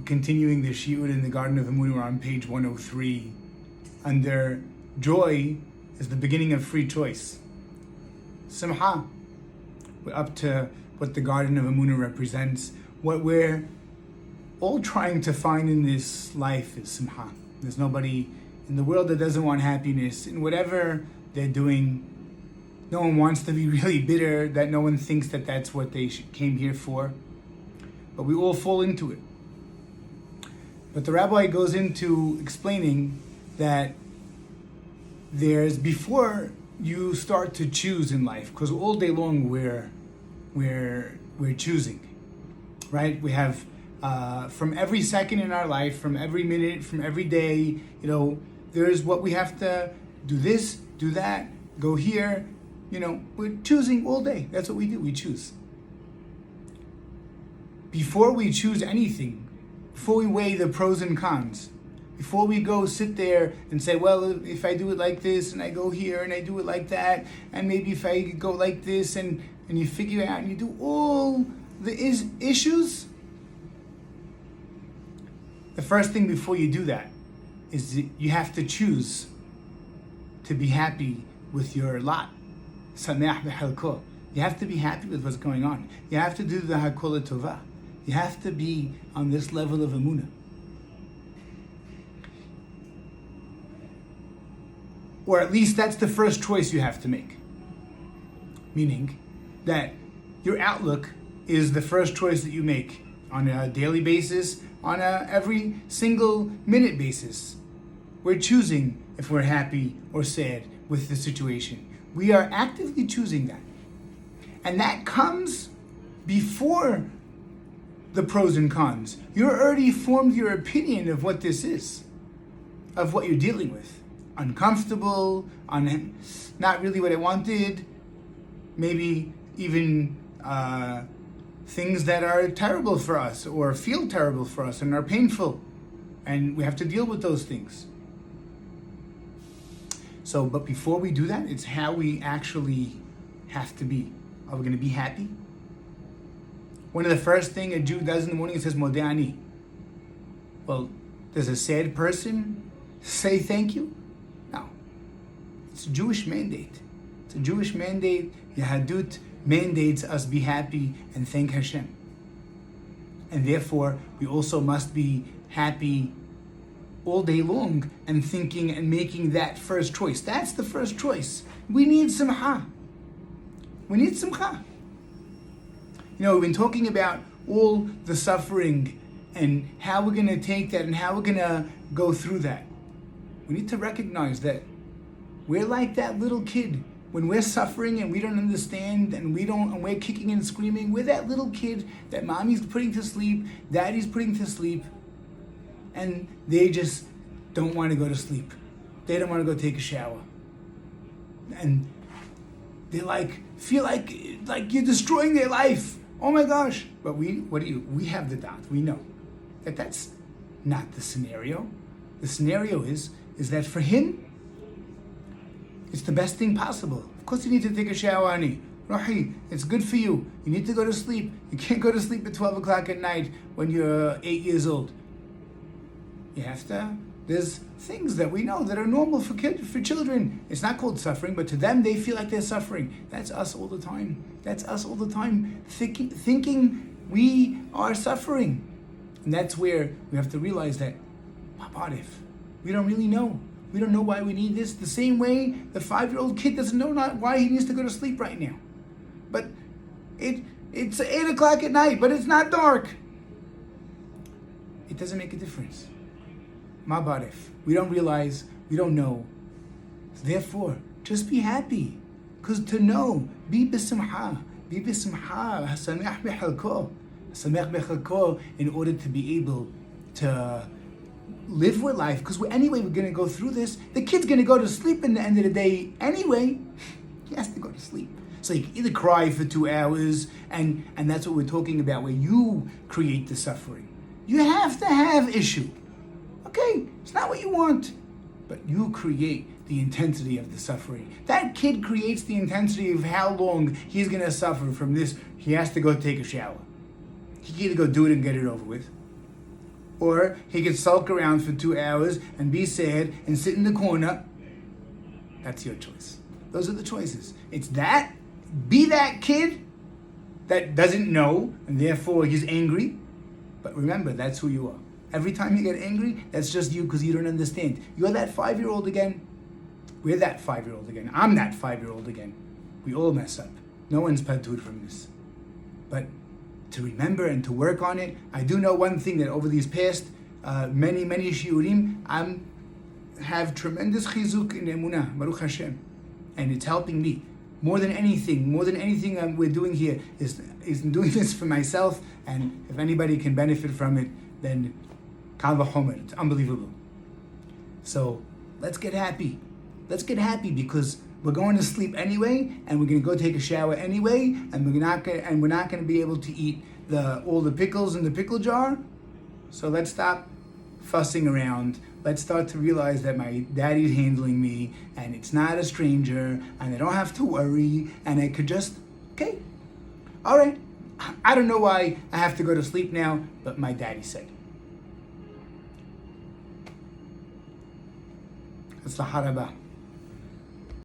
We're continuing the shiur in the Garden of Emunah. We're on page 103. Under joy is the beginning of free choice. Simcha. We're up to what the Garden of Emunah represents. What we're all trying to find in this life is simcha. There's nobody in the world that doesn't want happiness. In whatever they're doing, no one wants to be really bitter, that no one thinks that that's what they came here for. But we all fall into it. But the rabbi goes into explaining that there's, before you start to choose in life, because all day long we're choosing, right? We have from every second in our life, from every minute, from every day, there's what we have to do, this, do that, go here, we're choosing all day. That's what we do, we choose. Before we choose anything, before we weigh the pros and cons, before we go sit there and say, well, if I do it like this, and I go here, and I do it like that, and maybe if I go like this, and you figure it out, and you do all the issues, the first thing before you do that is that you have to choose to be happy with your lot. Sameach b'chalko. You have to be happy with what's going on. You have to do the hakol tovah. You have to be on this level of emunah. Or at least that's the first choice you have to make. Meaning that your outlook is the first choice that you make on a daily basis, on a every single minute basis. We're choosing if we're happy or sad with the situation. We are actively choosing that. And that comes before the pros and cons. You already formed your opinion of what this is, of what you're dealing with. Uncomfortable, not really what I wanted, maybe even things that are terrible for us or feel terrible for us and are painful, and we have to deal with those things. So, but before we do that, it's how we actually have to be. Are we going to be happy? One of the first things a Jew does in the morning is says, Modeh ani. Well, does a sad person say thank you? No. It's a Jewish mandate. It's a Jewish mandate. Yahadut mandates us be happy and thank Hashem. And therefore, we also must be happy all day long and thinking and making that first choice. That's the first choice. We need simcha. We need simcha. We've been talking about all the suffering and how we're going to take that and how we're going to go through that. We need to recognize that we're like that little kid. When we're suffering and we don't understand and we're kicking and screaming, we're that little kid that mommy's putting to sleep, daddy's putting to sleep, and they just don't want to go to sleep. They don't want to go take a shower. And they feel like you're destroying their life. Oh my gosh. But we have the dot. We know that that's not the scenario. The scenario is that for him, it's the best thing possible. Of course you need to take a shower, honey. Rahi, it's good for you. You need to go to sleep. You can't go to sleep at 12 o'clock at night when you're 8 years old. You have to. There's things that we know that are normal for children. It's not called suffering, but to them, they feel like they're suffering. That's us all the time. That's us all the time, thinking we are suffering. And that's where we have to realize that, we don't really know. We don't know why we need this. The same way the 5-year-old kid doesn't know why he needs to go to sleep right now. But it's 8 o'clock at night, but it's not dark. It doesn't make a difference. We don't realize, we don't know. Therefore, just be happy. Because to know, be b'simcha, hasameach b'chalko, in order to be able to live with life. Because we're going to go through this. The kid's going to go to sleep in the end of the day anyway. He has to go to sleep. So you can either cry for 2 hours, and that's what we're talking about, where you create the suffering. You have to have issue. Okay, it's not what you want, but you create the intensity of the suffering. That kid creates the intensity of how long he's going to suffer from this. He has to go take a shower. He can either go do it and get it over with, or he could sulk around for 2 hours and be sad and sit in the corner. That's your choice. Those are the choices. It's that, be that kid that doesn't know and therefore he's angry. But remember, that's who you are. Every time you get angry, that's just you because you don't understand. You're that 5-year-old again. We're that 5-year-old again. I'm that 5-year-old again. We all mess up. No one's patur from this. But to remember and to work on it, I do know one thing, that over these past many shiurim, I have tremendous chizuk in emunah, Baruch Hashem. And it's helping me. More than anything we're doing here is doing this for myself, and if anybody can benefit from it, then kal v'chomer. It's unbelievable. So let's get happy. Let's get happy because we're going to sleep anyway, and we're going to go take a shower anyway, and we're not going to be able to eat all the pickles in the pickle jar. So let's stop fussing around. Let's start to realize that my daddy's handling me, and it's not a stranger, and I don't have to worry, and I could just, okay, all right. I don't know why I have to go to sleep now, but my daddy said. It's the haraba.